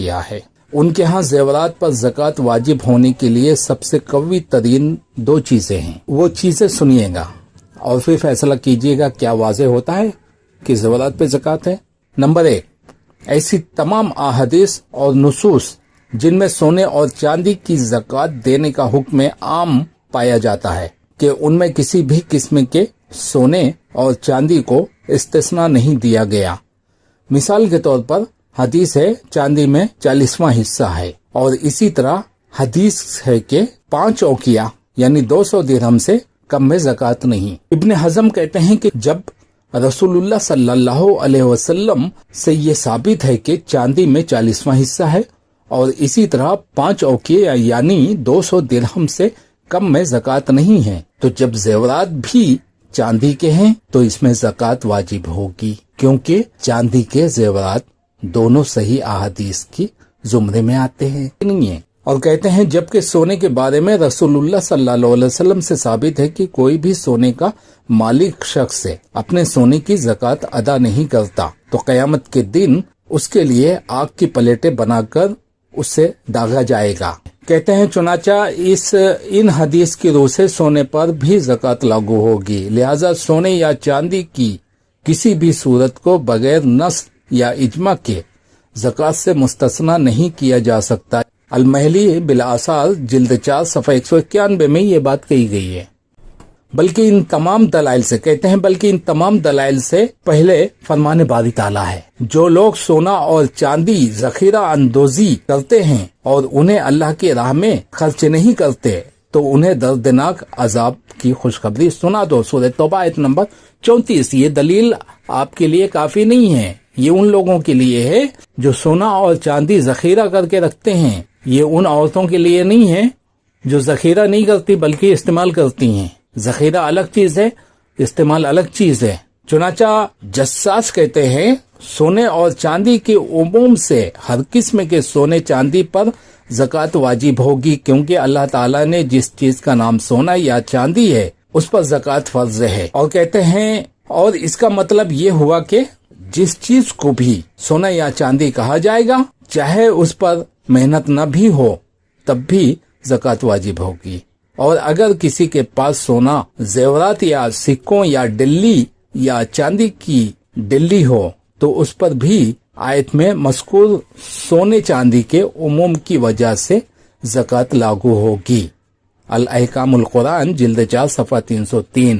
کیا ہے۔ ان کے ہاں زیورات پر زکوٰۃ واجب ہونے کے لیے سب سے قوی ترین 2 چیزیں ہیں، وہ چیزیں سنیے گا اور پھر فیصلہ کیجیے گا کیا واضح ہوتا ہے کہ زیورات پہ زکوٰۃ ہے۔ نمبر 1، ایسی تمام احادیث اور نصوص جن میں سونے اور چاندی کی زکوٰۃ دینے کا حکم عام پایا جاتا ہے کہ ان میں کسی بھی قسم کے سونے اور چاندی کو استثناء نہیں دیا گیا۔ مثال کے طور پر حدیث ہے چاندی میں 40واں حصہ ہے، اور اسی طرح حدیث ہے کہ 5 اوقیہ یعنی 200 درہم سے کم میں زکوٰۃ نہیں۔ ابن حزم کہتے ہیں کہ جب رسول اللہ صلی اللہ علیہ وسلم سے یہ ثابت ہے کہ چاندی میں 40واں حصہ ہے اور اسی طرح 5 اوقیہ یعنی 200 درہم سے کم میں زکوٰۃ نہیں ہے، تو جب زیورات بھی چاندی کے ہیں تو اس میں زکوٰۃ واجب ہوگی، کیونکہ چاندی کے زیورات دونوں صحیح احادیث کی زمرے میں آتے ہیں نہیں ہیں۔ اور کہتے ہیں جبکہ سونے کے بارے میں رسول اللہ صلی اللہ علیہ وسلم سے ثابت ہے کہ کوئی بھی سونے کا مالک شخص سے اپنے سونے کی زکوٰۃ ادا نہیں کرتا تو قیامت کے دن اس کے لیے آگ کی پلیٹیں بنا کر اس سے داغا جائے گا۔ کہتے ہیں چنانچہ ان حدیث کی روح سے سونے پر بھی زکوٰۃ لاگو ہوگی، لہذا سونے یا چاندی کی کسی بھی صورت کو بغیر نص یا اجماع کے زکوٰۃ سے مستثنی نہیں کیا جا سکتا۔ المحلی بالآثار جلد 4 صفحہ 191 میں یہ بات کہی گئی ہے۔ بلکہ ان تمام دلائل سے کہتے ہیں پہلے فرمان باری تعالیٰ ہے، جو لوگ سونا اور چاندی ذخیرہ اندوزی کرتے ہیں اور انہیں اللہ کی راہ میں خرچ نہیں کرتے تو انہیں دردناک عذاب کی خوشخبری سنا دو۔ سورہ توبہ آیت نمبر 34۔ یہ دلیل آپ کے لیے کافی نہیں ہے، یہ ان لوگوں کے لیے ہے جو سونا اور چاندی ذخیرہ کر کے رکھتے ہیں، یہ ان عورتوں کے لیے نہیں ہے جو ذخیرہ نہیں کرتی بلکہ استعمال کرتی ہیں۔ ذخیرہ الگ چیز ہے، استعمال الگ چیز ہے۔ چنانچہ جساس کہتے ہیں سونے اور چاندی کے عموم سے ہر قسم کے سونے چاندی پر زکوٰۃ واجب ہوگی، کیونکہ اللہ تعالیٰ نے جس چیز کا نام سونا یا چاندی ہے اس پر زکوٰۃ فرض ہے۔ اور کہتے ہیں اور اس کا مطلب یہ ہوا کہ جس چیز کو بھی سونا یا چاندی کہا جائے گا چاہے اس پر محنت نہ بھی ہو تب بھی زکوٰۃ واجب ہوگی۔ اور اگر کسی کے پاس سونا زیورات یا سکوں یا ڈلی یا چاندی کی ڈلی ہو تو اس پر بھی آیت میں مذکور سونے چاندی کے عموم کی وجہ سے زکوٰۃ لاگو ہوگی۔ الاحکام القرآن جلد 4 صفحہ 303۔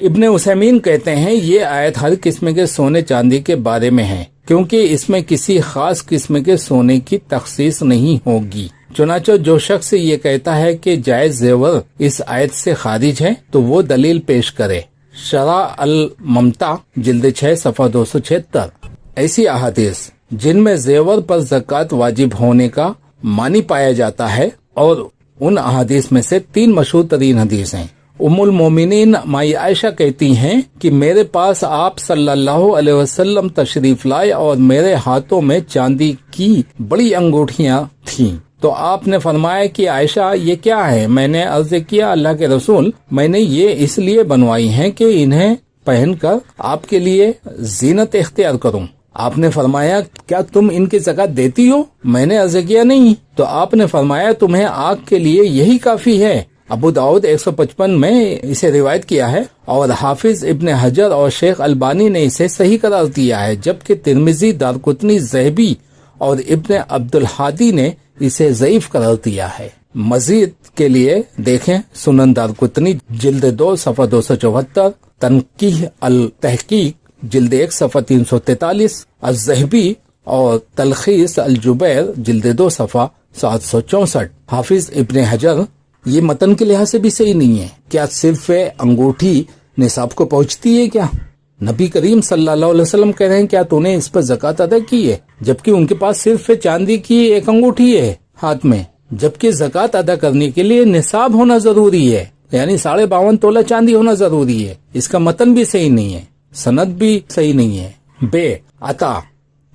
ابن عثیمین کہتے ہیں یہ آیت ہر قسم کے سونے چاندی کے بارے میں ہے، کیونکہ اس میں کسی خاص قسم کے سونے کی تخصیص نہیں ہوگی۔ چنانچہ جو شخص یہ کہتا ہے کہ جائز زیور اس آیت سے خارج ہے تو وہ دلیل پیش کرے۔ شرح الممتع جلد 6 صفحہ 276۔ ایسی احادیث جن میں زیور پر زکوٰۃ واجب ہونے کا معنی پایا جاتا ہے، اور ان احادیث میں سے 3 مشہور ترین حدیث ہیں۔ ام المومنین مائی عائشہ کہتی ہیں کہ میرے پاس آپ صلی اللہ علیہ وسلم تشریف لائے اور میرے ہاتھوں میں چاندی کی بڑی انگوٹھیاں تھیں، تو آپ نے فرمایا کہ عائشہ یہ کیا ہے؟ میں نے عرض کیا اللہ کے رسول، میں نے یہ اس لیے بنوائی ہیں کہ انہیں پہن کر آپ کے لیے زینت اختیار کروں۔ آپ نے فرمایا کیا تم ان کی زکوٰۃ دیتی ہو؟ میں نے عرض کیا نہیں، تو آپ نے فرمایا تمہیں آگ کے لیے یہی کافی ہے۔ ابو داؤد 155 میں اسے روایت کیا ہے، اور حافظ ابن حجر اور شیخ البانی نے اسے صحیح قرار دیا ہے، جبکہ ترمذی، دارقطنی، ذہبی اور ابن عبد الحادی نے اسے ضعیف قرار دیا ہے۔ مزید کے لیے دیکھیں سنن دارقطنی جلد 2 صفحہ 274، تنقیح التحقیق جلد 1 صفحہ 343، الذہبی اور تلخیص الجبیر جلد 2 صفحہ 764۔ حافظ ابن حجر یہ متن کے لحاظ سے بھی صحیح نہیں ہے۔ کیا صرف انگوٹھی نصاب کو پہنچتی ہے کیا؟ نبی کریم صلی اللہ علیہ وسلم کہہ رہے ہیں کیا تو نے اس پر زکوٰۃ ادا کی ہے، جبکہ ان کے پاس صرف چاندی کی ایک انگوٹھی ہے ہاتھ میں، جبکہ زکوٰۃ ادا کرنے کے لیے نصاب ہونا ضروری ہے، یعنی 52.5 تولہ چاندی ہونا ضروری ہے۔ اس کا متن بھی صحیح نہیں ہے، سند بھی صحیح نہیں ہے۔ بے عطا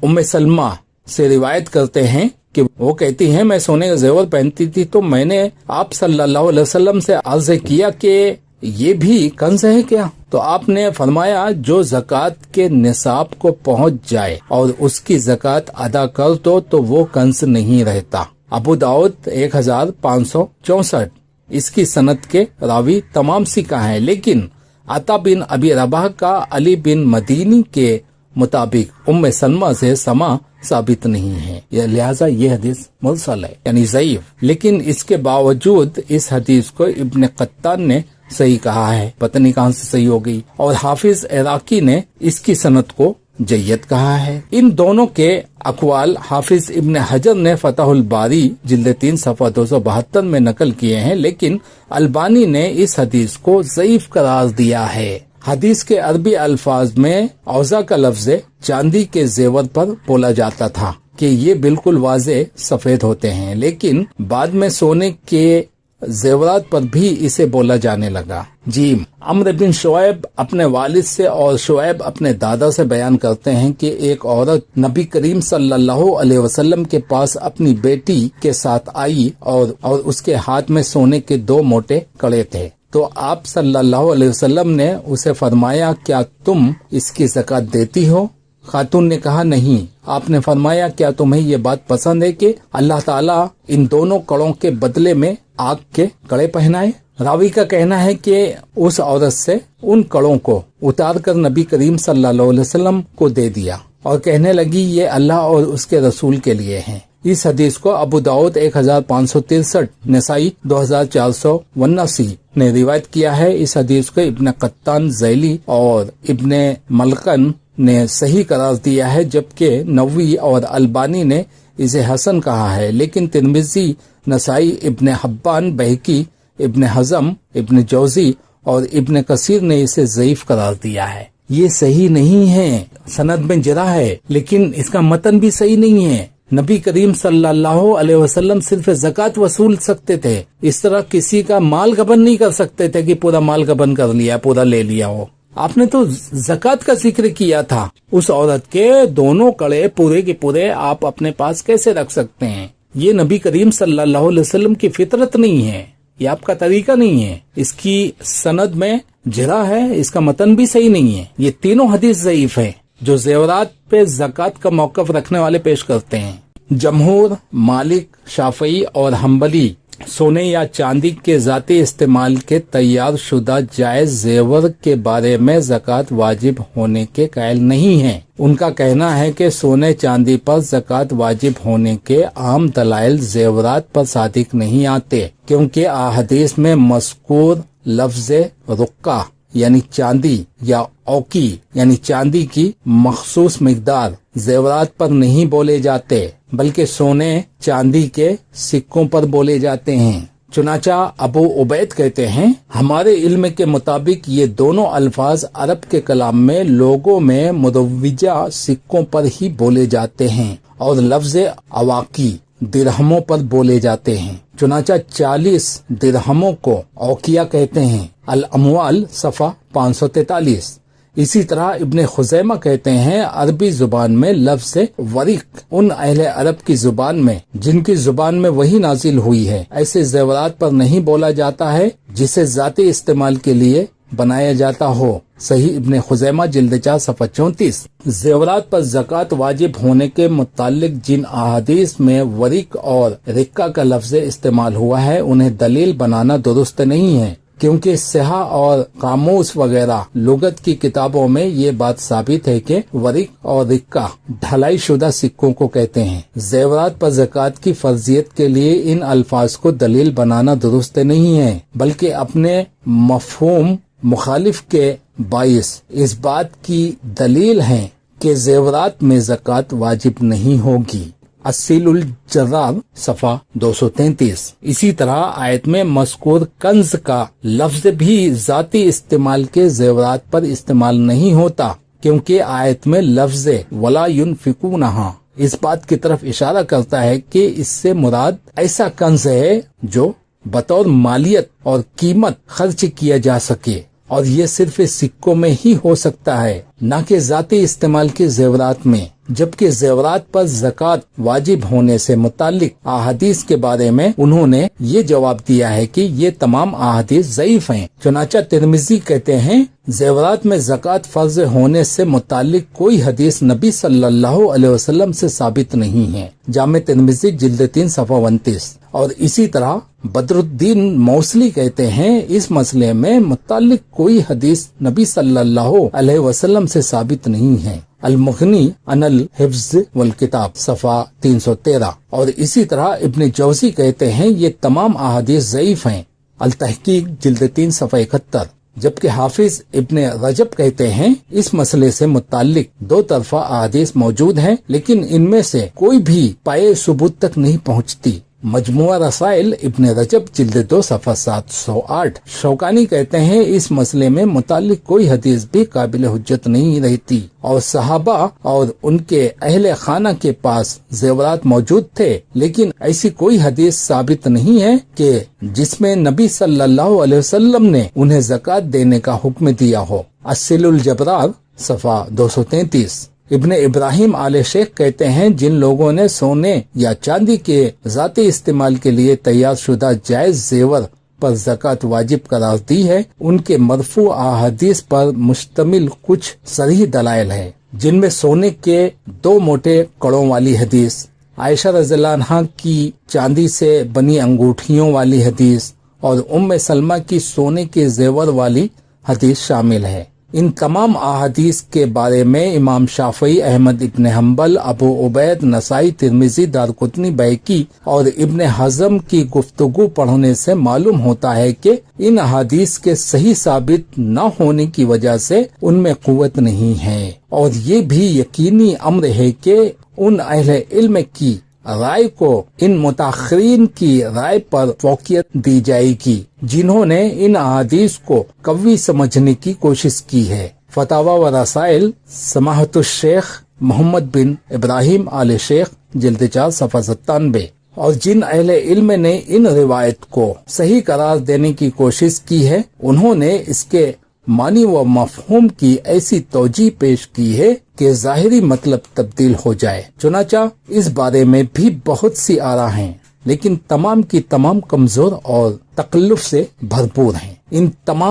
ام سلمہ سے روایت کرتے ہیں کہ وہ کہتی ہیں میں سونے کا زیور پہنتی تھی تو میں نے آپ صلی اللہ علیہ وسلم سے عرض کیا کہ یہ بھی کنز ہے کیا؟ تو آپ نے فرمایا جو زکوٰۃ کے نصاب کو پہنچ جائے اور اس کی زکوٰۃ ادا کر دو تو وہ کنز نہیں رہتا۔ ابو داؤد 1564، اس کی سند کے راوی تمام سکہ ہیں، لیکن عطا بن ابی رباح کا علی بن مدینی کے مطابق ام سلمہ سے سما ثابت نہیں ہے، لہٰذا یہ حدیث مرسل ہے یعنی ضعیف، لیکن اس کے باوجود اس حدیث کو ابن قطان نے صحیح کہا ہے، پتہ نہیں کہاں سے صحیح ہو گئی، اور حافظ عراقی نے اس کی سند کو جید کہا ہے۔ ان دونوں کے اقوال حافظ ابن حجر نے فتح الباری جلد 3 صفحہ 272 میں نقل کیے ہیں، لیکن البانی نے اس حدیث کو ضعیف قرار دیا ہے۔ حدیث کے عربی الفاظ میں اوزا کا لفظ چاندی کے زیور پر بولا جاتا تھا کہ یہ بالکل واضح سفید ہوتے ہیں، لیکن بعد میں سونے کے زیورات پر بھی اسے بولا جانے لگا۔ جیم عمرو بن شعیب اپنے والد سے اور شعیب اپنے دادا سے بیان کرتے ہیں کہ ایک عورت نبی کریم صلی اللہ علیہ وسلم کے پاس اپنی بیٹی کے ساتھ آئی اور اس کے ہاتھ میں سونے کے 2 موٹے کڑے تھے، تو آپ صلی اللہ علیہ وسلم نے اسے فرمایا کیا تم اس کی زکوٰۃ دیتی ہو؟ خاتون نے کہا نہیں۔ آپ نے فرمایا کیا تمہیں یہ بات پسند ہے کہ اللہ تعالیٰ ان دونوں کڑوں کے بدلے میں آگ کے کڑے پہنائے؟ راوی کا کہنا ہے کہ اس عورت سے ان کڑوں کو اتار کر نبی کریم صلی اللہ علیہ وسلم کو دے دیا اور کہنے لگی یہ اللہ اور اس کے رسول کے لیے ہیں۔ اس حدیث کو ابو داؤد 1563، نسائی 2479 نے روایت کیا ہے۔ اس حدیث کو ابن قطان ذیلی اور ابن ملقن نے صحیح قرار دیا ہے، جبکہ نووی اور البانی نے اسے حسن کہا ہے، لیکن ترمذی، نسائی، ابن حبان، بہقی، ابن حزم، ابن جوزی اور ابن کثیر نے اسے ضعیف قرار دیا ہے۔ یہ صحیح نہیں ہے، سند میں جرح ہے، لیکن اس کا متن بھی صحیح نہیں ہے۔ نبی کریم صلی اللہ علیہ وسلم صرف زکوٰۃ وصول سکتے تھے، اس طرح کسی کا مال غبن نہیں کر سکتے تھے کہ پورا مال غبن کر لیا، پورا لے لیا ہو۔ آپ نے تو زکوٰۃ کا ذکر کیا تھا، اس عورت کے دونوں کڑے پورے کے پورے آپ اپنے پاس کیسے رکھ سکتے ہیں؟ یہ نبی کریم صلی اللہ علیہ وسلم کی فطرت نہیں ہے، یہ آپ کا طریقہ نہیں ہے۔ اس کی سند میں جرح ہے، اس کا متن بھی صحیح نہیں ہے۔ یہ تینوں حدیث ضعیف ہیں جو زیورات پہ زکوٰۃ کا موقف رکھنے والے پیش کرتے ہیں۔ جمہور، مالک، شافعی اور حنبلی سونے یا چاندی کے ذاتی استعمال کے تیار شدہ جائز زیور کے بارے میں زکوٰۃ واجب ہونے کے قائل نہیں ہیں۔ ان کا کہنا ہے کہ سونے چاندی پر زکوٰۃ واجب ہونے کے عام دلائل زیورات پر صادق نہیں آتے، کیونکہ احادیث میں مذکور لفظ رقہ یعنی چاندی یا اوکی یعنی چاندی کی مخصوص مقدار زیورات پر نہیں بولے جاتے، بلکہ سونے چاندی کے سکوں پر بولے جاتے ہیں۔ چنانچہ ابو عبید کہتے ہیں ہمارے علم کے مطابق یہ دونوں الفاظ عرب کے کلام میں لوگوں میں مروجہ سکوں پر ہی بولے جاتے ہیں اور لفظ اواقی درہموں پر بولے جاتے ہیں۔ چنانچہ 40 درہموں کو اوقیہ کہتے ہیں، الاموال صفحہ 543۔ اسی طرح ابن خزیمہ کہتے ہیں عربی زبان میں لفظ ورق ان اہل عرب کی زبان میں جن کی زبان میں وہی نازل ہوئی ہے ایسے زیورات پر نہیں بولا جاتا ہے جسے ذاتی استعمال کے لیے بنایا جاتا ہو۔ صحیح ابن خزیمہ جلد 4 صفحہ 34۔ زیورات پر زکوٰۃ واجب ہونے کے متعلق جن احادیث میں ورق اور رقہ کا لفظ استعمال ہوا ہے انہیں دلیل بنانا درست نہیں ہے، کیونکہ صحاح اور قاموس وغیرہ لغت کی کتابوں میں یہ بات ثابت ہے کہ ورق اور رقہ ڈھلائی شدہ سکوں کو کہتے ہیں۔ زیورات پر زکوٰۃ کی فرضیت کے لیے ان الفاظ کو دلیل بنانا درست نہیں ہے، بلکہ اپنے مفہوم مخالف کے باعث اس بات کی دلیل ہے کہ زیورات میں زکوٰۃ واجب نہیں ہوگی۔ اسیل الجرار صفحہ 233۔ اسی طرح آیت میں مذکور کنز کا لفظ بھی ذاتی استعمال کے زیورات پر استعمال نہیں ہوتا، کیونکہ آیت میں لفظ ولا ينفقونها اس بات کی طرف اشارہ کرتا ہے کہ اس سے مراد ایسا کنز ہے جو بطور مالیت اور قیمت خرچ کیا جا سکے، اور یہ صرف سکوں میں ہی ہو سکتا ہے، نہ کہ ذاتی استعمال کے زیورات میں۔ جبکہ زیورات پر زکوٰۃ واجب ہونے سے متعلق احادیث کے بارے میں انہوں نے یہ جواب دیا ہے کہ یہ تمام احادیث ضعیف ہیں۔ چنانچہ ترمذی کہتے ہیں زیورات میں زکوٰۃ فرض ہونے سے متعلق کوئی حدیث نبی صلی اللہ علیہ وسلم سے ثابت نہیں ہے۔ جامع ترمذی جلد 3 صفحہ 29۔ اور اسی طرح بدر الدین موصلی کہتے ہیں اس مسئلے میں متعلق کوئی حدیث نبی صلی اللہ علیہ وسلم سے ثابت نہیں ہے۔ المغنی عن الحفظ والکتاب صفحہ 313۔ اور اسی طرح ابن جوزی کہتے ہیں یہ تمام احادیث ضعیف ہیں۔ التحقیق جلد 3 صفحہ 71۔ جبکہ حافظ ابن رجب کہتے ہیں اس مسئلے سے متعلق دو طرفہ احادیث موجود ہیں، لیکن ان میں سے کوئی بھی پائے ثبوت تک نہیں پہنچتی۔ مجموعہ رسائل ابن رجب جلد 2 صفحہ 708۔ شوکانی کہتے ہیں اس مسئلے میں متعلق کوئی حدیث بھی قابل حجت نہیں رہتی، اور صحابہ اور ان کے اہل خانہ کے پاس زیورات موجود تھے، لیکن ایسی کوئی حدیث ثابت نہیں ہے کہ جس میں نبی صلی اللہ علیہ وسلم نے انہیں زکوٰۃ دینے کا حکم دیا ہو۔ السل الجبرار صفحہ 233۔ ابن ابراہیم آل شیخ کہتے ہیں جن لوگوں نے سونے یا چاندی کے ذاتی استعمال کے لیے تیار شدہ جائز زیور پر زکوٰۃ واجب قرار دی ہے، ان کے مرفوع احادیث پر مشتمل کچھ صریح دلائل ہیں، جن میں سونے کے 2 موٹے کڑوں والی حدیث، عائشہ رضی اللہ عنہا کی چاندی سے بنی انگوٹھیوں والی حدیث اور ام سلمہ کی سونے کے زیور والی حدیث شامل ہے۔ ان تمام احادیث کے بارے میں امام شافعی، احمد ابن حنبل، ابو عبید، نسائی، ترمذی، دارقطنی، بیہقی اور ابن حزم کی گفتگو پڑھنے سے معلوم ہوتا ہے کہ ان احادیث کے صحیح ثابت نہ ہونے کی وجہ سے ان میں قوت نہیں ہے، اور یہ بھی یقینی امر ہے کہ ان اہل علم کی رائے کو ان متاخرین کی رائے پر فوقیت دی جائے گی جنہوں نے ان احادیث کو قوی سمجھنے کی کوشش کی ہے۔ فتاوی و رسائل سماحت الشیخ محمد بن ابراہیم آل شیخ جلد 4 صفحہ 97۔ اور جن اہل علم نے ان روایت کو صحیح قرار دینے کی کوشش کی ہے، انہوں نے اس کے معنی و مفہوم کی ایسی توجیہ پیش کی ہے کہ ظاہری مطلب تبدیل ہو جائے۔ چنانچہ اس بارے میں بھی بہت سی آراء ہیں، لیکن تمام کی تمام کمزور اور تکلف سے بھرپور ہیں۔ ان تمام